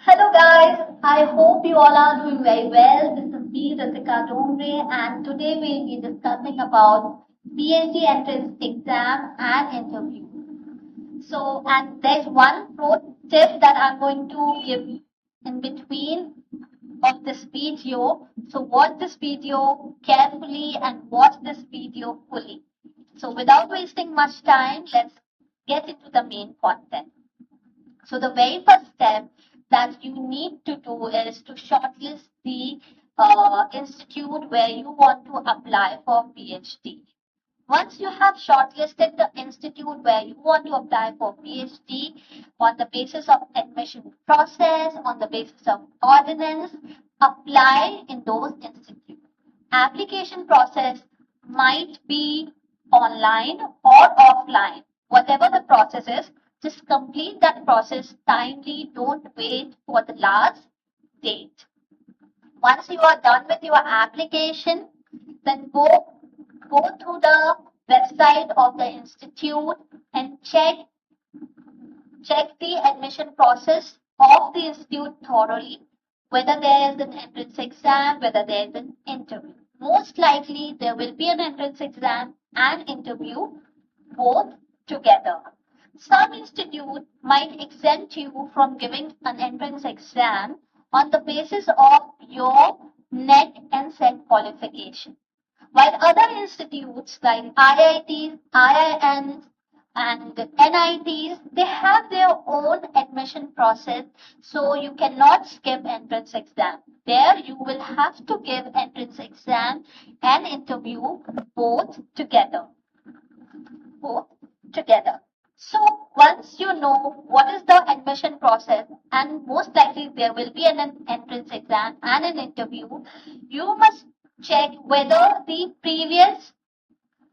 Hello guys, I hope you all are doing very well. This is me, Ritika Dongre, and today we'll be discussing about PhD entrance exam and interview. And there's one pro tip that I'm going to give you in between of this video. So watch this video carefully and watch this video fully. So without wasting much time, let's get into the main content. So the very first step that you need to do is to shortlist the institute where you want to apply for PhD. Once you have shortlisted the institute where you want to apply for PhD on the basis of admission process, on the basis of ordinance, apply in those institutes. Application process might be online or offline. Whatever the process is, just complete that process timely. Don't wait for the last date. Once you are done with your application, then go to the website of the institute and check the admission process of the institute thoroughly, whether there is an entrance exam, whether there is an interview. Most likely there will be an entrance exam and interview both together. Some institute might exempt you from giving an entrance exam on the basis of your NET and SET qualification. While other institutes like IITs, IIMs, and NITs, they have their own admission process, so you cannot skip entrance exam. There you will have to give entrance exam and interview both together. Both together. So once you know what is the admission process, and most likely there will be an entrance exam and an interview, you must check whether the previous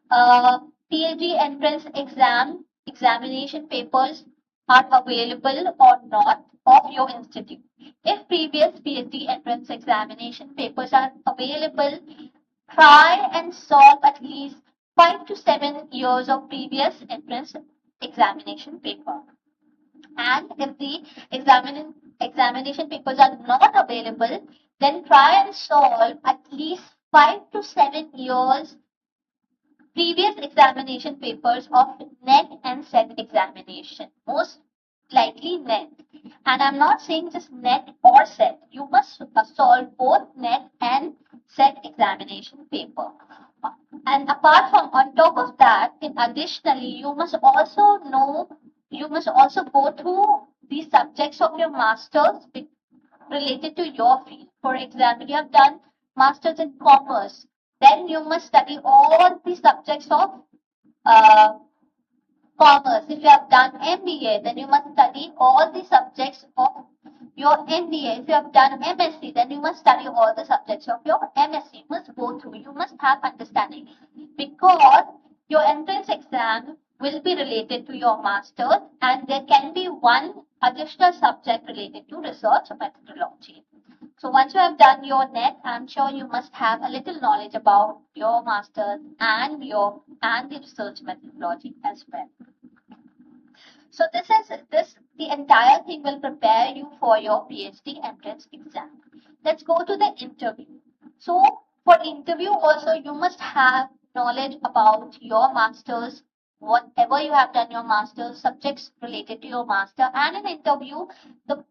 PhD entrance examination papers are available or not of your institute. If previous PhD entrance examination papers are available, try and solve at least 5 to 7 years of previous entrance examination paper. And if the examination papers are not available, then try and solve at least 5 to 7 years previous examination papers of NET and SET examination. Most likely NET. And I'm not saying just NET or SET. You must solve both NET and SET examination paper. And apart from, on top of that, additionally, you must also go through the subjects of your masters related to your field. For example, you have done masters in commerce, then you must study all the subjects of uh, commerce. If you have done MBA, then you must study all the subjects of your MBA. If you have done MSc, then you must study all the subjects of your MSc. You must go through. You must have understanding because your entrance exam will be related to your master's, and there can be one additional subject related to research methodology. So once you have done your NET, I'm sure you must have a little knowledge about your master's and the research methodology as well. So the entire thing will prepare you for your PhD entrance exam. Let's go to the interview. So for interview also you must have knowledge about your master's, whatever you have done your master's, subjects related to your master, and in interview the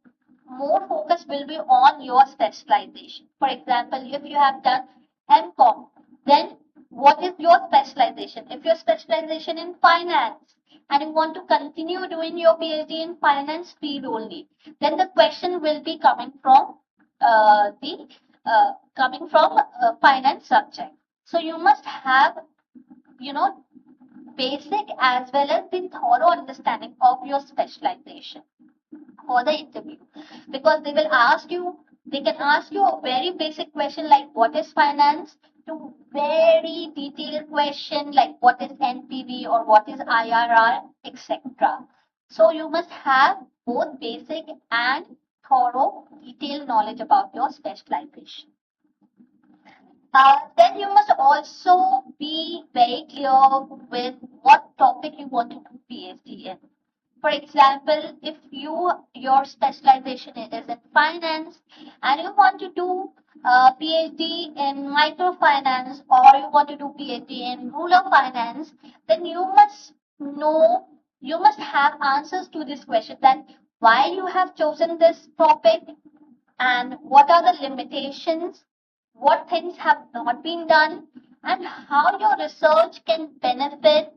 more focus will be on your specialization. For example, if you have done MCOM, then what is your specialization? If your specialization in finance and you want to continue doing your PhD in finance field only, then the question will be coming from the finance subject. So you must have, you know, basic as well as the thorough understanding of your specialization for the interview, because they can ask you a very basic question like what is finance, to very detailed question like what is NPV or what is IRR, etc. So you must have both basic and thorough detailed knowledge about your specialization. Then you must also be very clear with what topic you want to do PhD in. For example, if your specialization is in finance, and you want to do PhD in microfinance, or you want to do PhD in rural finance, then you must have answers to this question, that why you have chosen this topic, and what are the limitations, what things have not been done, and how your research can benefit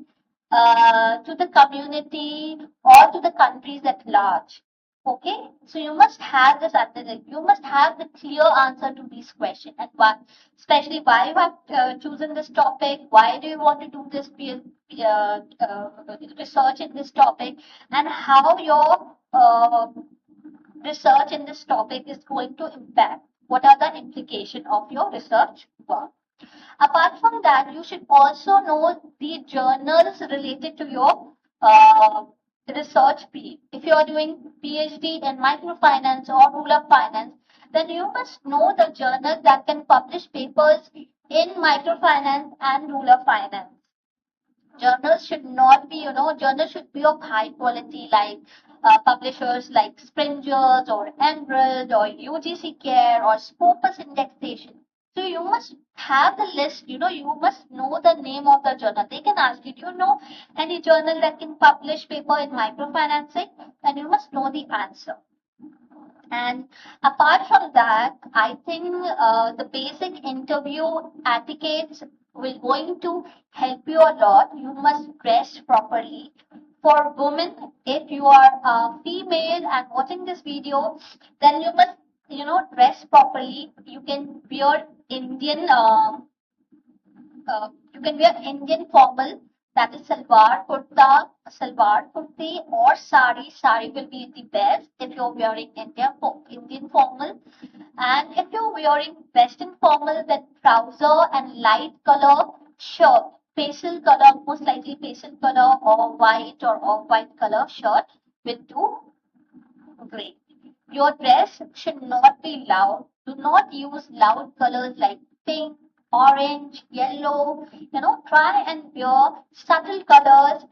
to the community or to the countries at large. Okay, so you must have this answer. You must have the clear answer to these questions, and why, especially why you have chosen this topic. Why do you want to do this research in this topic, and how your research in this topic is going to impact. What are the implications of your research work? Apart from that, you should also know the journals related to your research field. If you are doing PhD in microfinance or rural finance, then you must know the journals that can publish papers in microfinance and rural finance. Journals should not be, journals should be of high quality, like publishers like Springers or Emerald or UGC Care or Scopus Indexation. So you must have the list, you must know the name of the journal. They can ask you, do you know any journal that can publish paper in microfinancing? And you must know the answer. And apart from that, I think the basic interview etiquettes will going to help you a lot. You must dress properly. For women, if you are a female and watching this video, then you must, dress properly. You can wear Indian you can wear Indian formal, that is salwar kurta, salwar kurti, or sari. Sari will be the best if you're wearing Indian formal. And if you're wearing Western formal, then trouser and light color shirt, pastel color, most likely pastel color or white or off-white color shirt will do great. Your dress should not be loud. Do not use loud colors like pink, orange, yellow. Try and wear subtle colors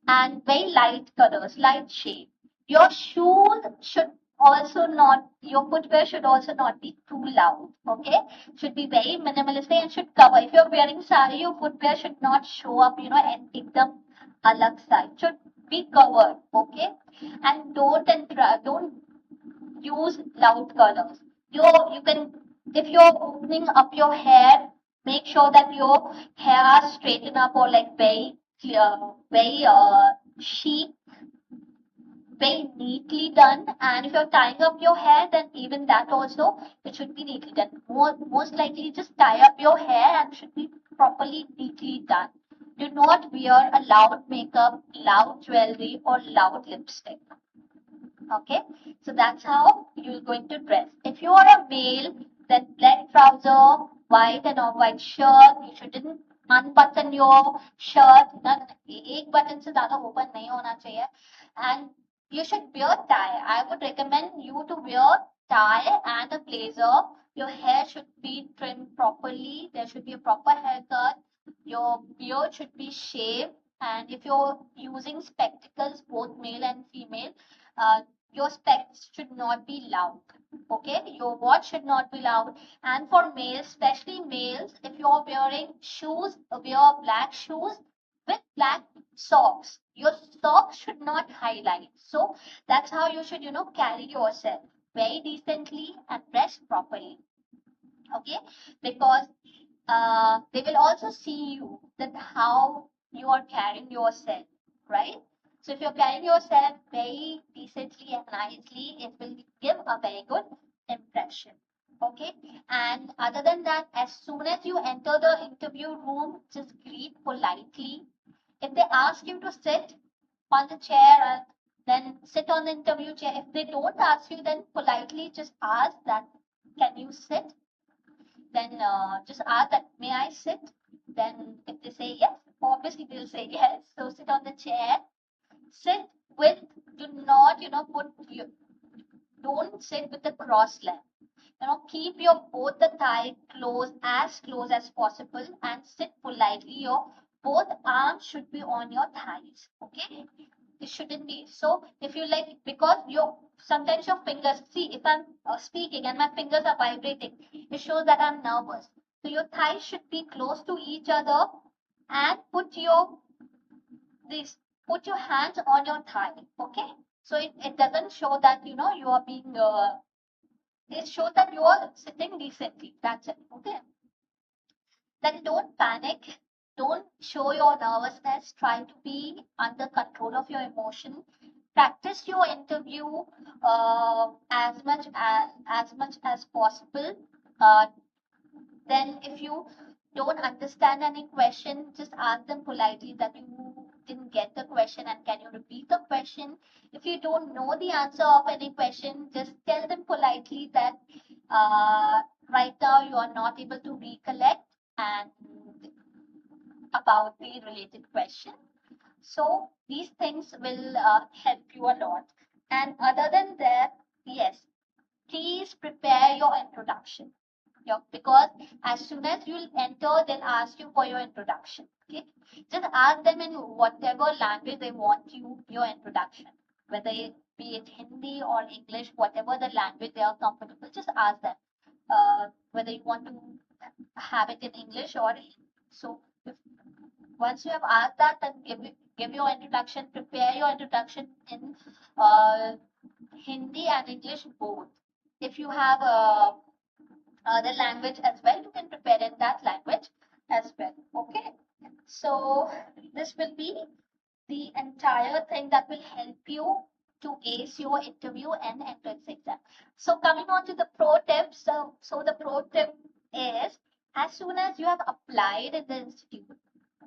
and very light colors, light shade. Your shoes should also not, your footwear should also not be too loud. Okay, should be very minimalistic and should cover. If you're wearing sari, your footwear should not show up, and ekdam alag side. Should be covered. Okay, and don't use loud colors. You can, if you're opening up your hair, make sure that your hair are straightened up or like very clear, very chic, very neatly done. And if you're tying up your hair, then even that also, it should be neatly done. Most likely, just tie up your hair and should be properly neatly done. Do not wear a loud makeup, loud jewelry, or loud lipstick. Okay, so that's how you're going to dress. If you are a male, then black trouser, white and off-white shirt. You shouldn't unbutton your shirt. एक button से ज़्यादा open नहीं होना चाहिए. And you should wear tie. I would recommend you to wear tie and a blazer. Your hair should be trimmed properly. There should be a proper haircut. Your beard should be shaved. And if you're using spectacles, both male and female, your specs should not be loud. Okay, your watch should not be loud. And for males, especially males, if you're wearing shoes, wear black shoes with black socks. Your socks should not highlight. So that's how you should, carry yourself very decently and dress properly. Okay, because they will also see you, that how you are carrying yourself, right? So if you're carrying yourself very decently and nicely, it will give a very good impression. Okay. And other than that, as soon as you enter the interview room, just greet politely. If they ask you to sit on the chair, then sit on the interview chair. If they don't ask you, then politely just ask that, can you sit? Then just ask that, may I sit? Then if they say yes, obviously they'll say yes. So sit on the chair. Sit with, do not, don't sit with the cross leg. Keep your both the thigh close as possible, and sit politely. Your both arms should be on your thighs. Okay, it shouldn't be. So if you like, because your sometimes your fingers, see, if I'm speaking and my fingers are vibrating, it shows that I'm nervous. So your thighs should be close to each other, and this put your hands on your thigh. Okay, so it doesn't show that you are being it shows that you are sitting decently. That's it. Okay, then don't panic, don't show your nervousness, try to be under control of your emotion. Practice your interview as much as possible. uh, then if you don't understand any question, just ask them politely that you didn't get the question and can you repeat the question. If you don't know the answer of any question, just tell them politely that right now you are not able to recollect and about the related question. So these things will help you a lot. And other than that, yes, please prepare your introduction. Because as soon as you'll enter, they'll ask you for your introduction. Okay, just ask them in whatever language they want your introduction, whether it be it Hindi or English, whatever the language they are comfortable. Just ask them whether you want to have it in English or Hindi. So if once you have asked that, then give your introduction, prepare your introduction in uh, Hindi and English both. If you have the language as well, you can prepare in that language as well. Okay, so this will be the entire thing that will help you to ace your interview and entrance exam. So coming on to the pro tips, so the pro tip is, as soon as you have applied in the institute,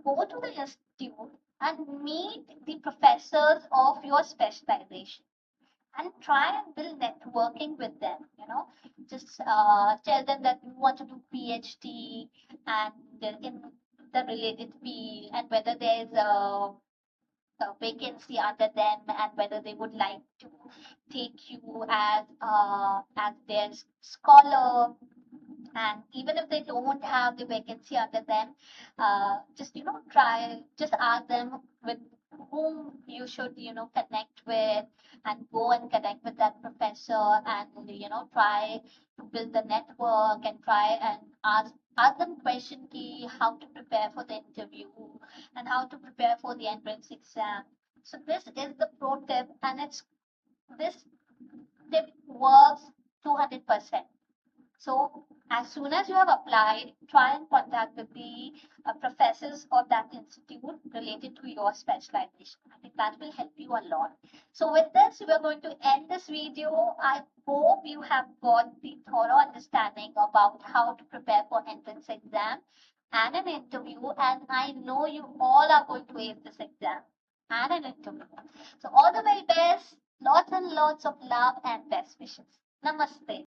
go to the institute and meet the professors of your specialization and try and build networking with them. Just tell them that you want to do PhD and in the related field, and whether there is a vacancy under them, and whether they would like to take you as their scholar. And even if they don't have the vacancy under them, just just ask them with whom you should connect with, and go and connect with that professor, and try to build the network, and try and ask them question key how to prepare for the interview and how to prepare for the entrance exam. So this is the pro tip, and this tip works 200%. So as soon as you have applied, try and contact with the professors of that institute related to your specialization. I think that will help you a lot. So with this, we are going to end this video. I hope you have got the thorough understanding about how to prepare for entrance exam and an interview. And I know you all are going to ace this exam and an interview. So all the very best. Lots and lots of love and best wishes. Namaste.